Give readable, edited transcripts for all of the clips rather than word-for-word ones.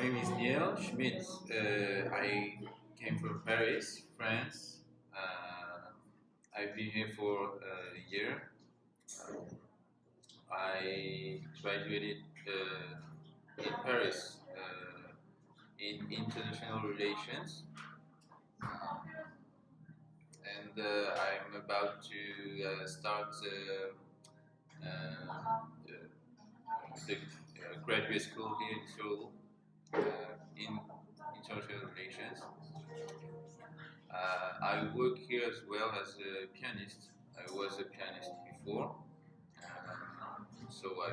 name is Neil Schmitt. I came from Paris, France. I've been here for a year. I graduated in Paris in international relations, and I'm about to start the graduate school here in Seoul in international relations. I work here as well as a pianist. I was a pianist before, so I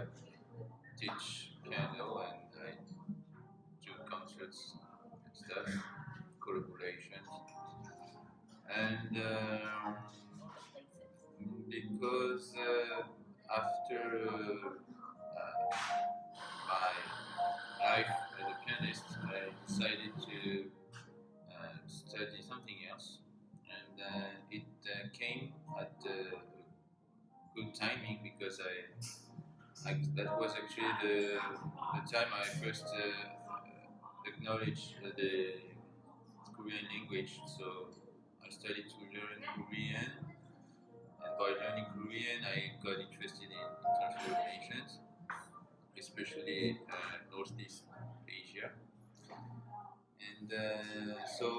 teach piano and I do concerts and stuff, collaborations. And because after my life as a pianist, I decided to study something else, and it came at good timing because that was actually the time I first acknowledged the Korean language. So I started to learn Korean, and by learning Korean, I got interested in international relations, especially Northeast Asia. And so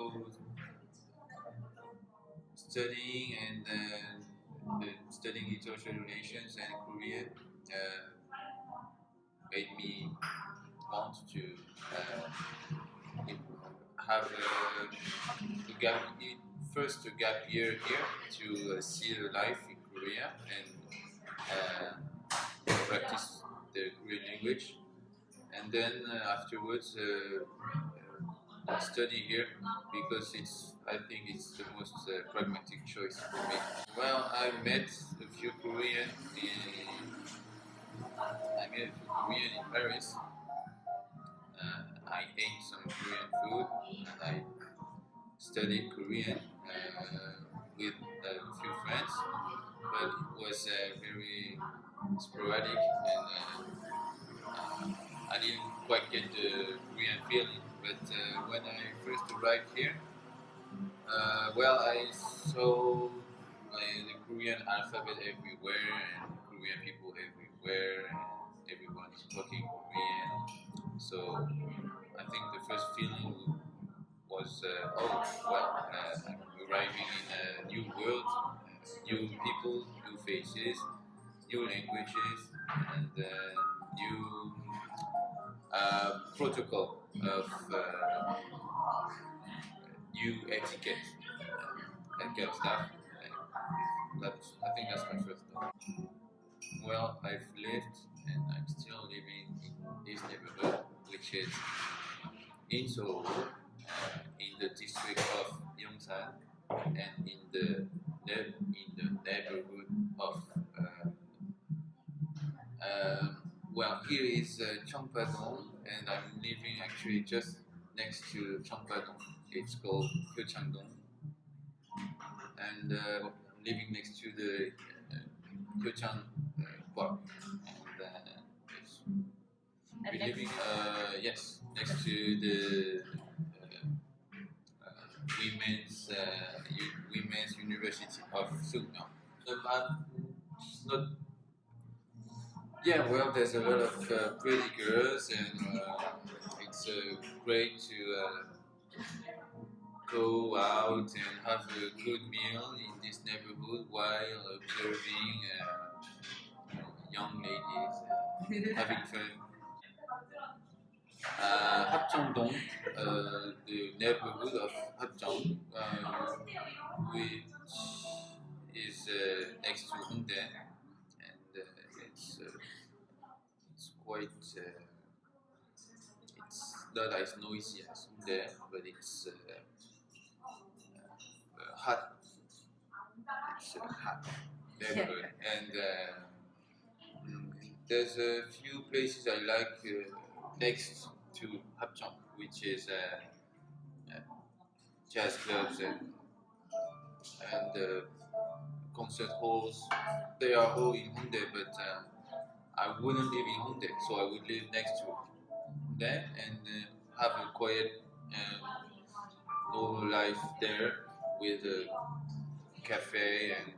studying and studying international relations and Korean made me want to have a gap, first a gap year here to see the life in Korea and practice the Korean language, and then afterwards study here because I think it's the most pragmatic choice for me. Well, I met a few Korean in Paris. I ate some Korean food and I studied Korean with a few friends, but it was very sporadic and I didn't quite get the Korean feeling. But when I first arrived here, well, I saw the Korean alphabet everywhere and Korean people everywhere, and everyone is talking Korean. So I think the first feeling was, oh, well, I'm arriving in a new world, new people, new faces, new languages, and new protocol of new etiquette, that kind of stuff. I think that's my first thought. Well, I've lived and I'm still living in this neighborhood, which is in Seoul, in the district of Yongsan, and in the neighborhood of well, here is Cheongpa-dong, and I'm living actually just next to Cheongpa-dong. It's called Gyeochang-dong, and I'm living next to the Gyeochang Park, and we're living yes, next to the Women's University of Seoul. It's not. Yeah, well, there's a lot of pretty girls, and it's great to go out and have a good meal in this neighborhood while observing young ladies having fun. Hapjeong-dong, the neighborhood of Hapjeong, which is next to Hongdae, and it's quite it's not as noisy as Hongdae, but it's hot. It's hot neighborhood, and there's a few places I like next to Hapjeong, which is jazz clubs and concert halls. They are all in Hongdae, but I wouldn't live in Hongdae, so I would live next to Hongdae, and have a quiet and normal life there with a cafe and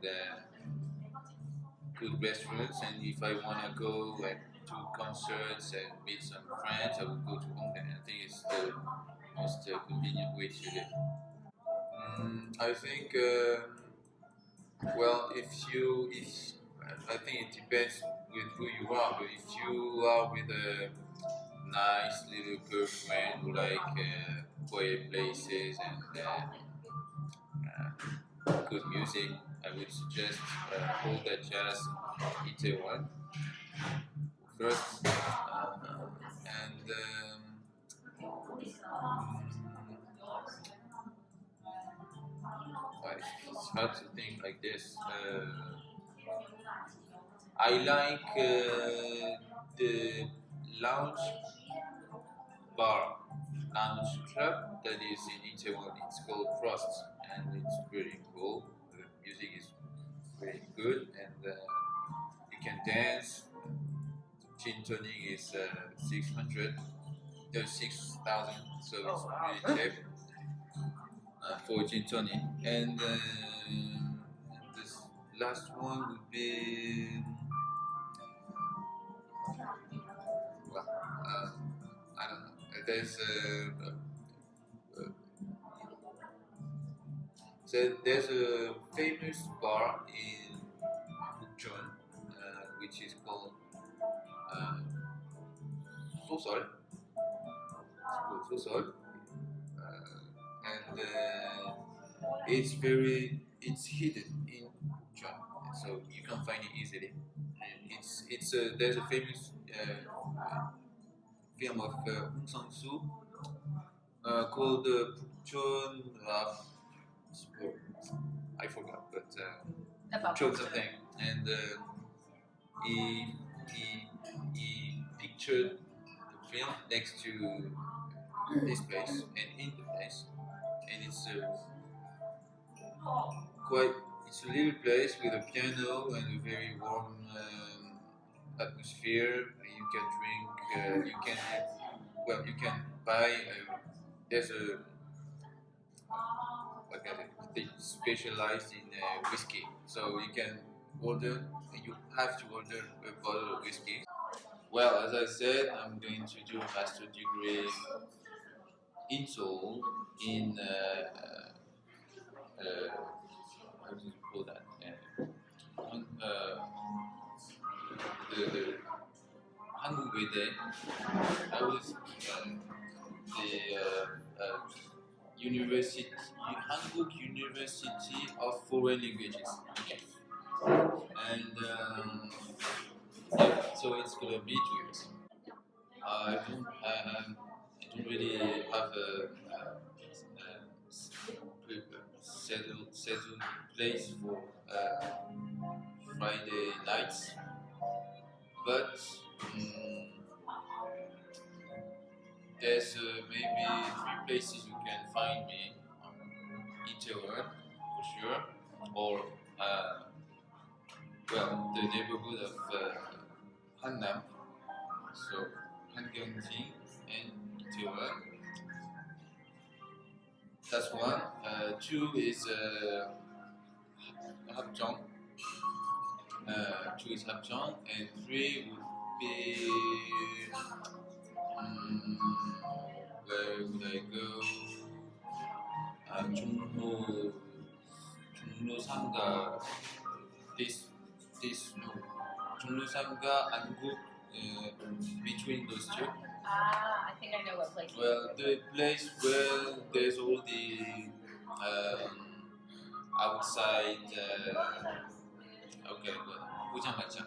good restaurants. And if I wanna go to concerts and meet some friends, I would go to Hongdae. I think it's the most convenient way to live. I think well, if I think it depends with who you are, but if you are with a nice little girlfriend who like quiet places and good music, I would suggest hold that jazz Itaewon first, and it's hard to think like this. I like the lounge bar, lounge club that is in Itaewon. It's called Frost, and it's pretty cool. The music is very good, and you can dance. Gin tonic is 600, 6,000, so it's pretty cheap for gin tonic. And this last one would be well, I don't know. There's a famous bar in Bukchon, which is called uh, Sosol. It's called Sosol, and it's hidden in Bukchon, so you can find it easily. And there's a famous film of Hong Sang-soo called Bukchon. I forgot, but Bukchon something, and he he pictured the film next to this place and in the place, and quite it's a little place with a piano and a very warm atmosphere. You can drink, you can you can buy. There's a like they specialized in whiskey, so you can order. You have to order a bottle of whiskey. Well, as I said, I'm going to do a master degree in Seoul in how do you call that? The 한국 외대. I was the University 한국 University of Foreign Languages. Okay. And yeah, so it's gonna be 2 years. I don't really have a settled place for Friday nights, but there's maybe 3 places you can find me: Itaewon for sure, or well, the neighborhood of Hannam, so Hangyongjin and Itaewon. That's one. 2 is Hapjeong. 2 is Hapjeong, and 3 would be where would I go? 종로 상가. This no. 종로 상가 안국. Between those two. I think I know what place. Well, the place where there's all the outside. Okay, well, 포장마차.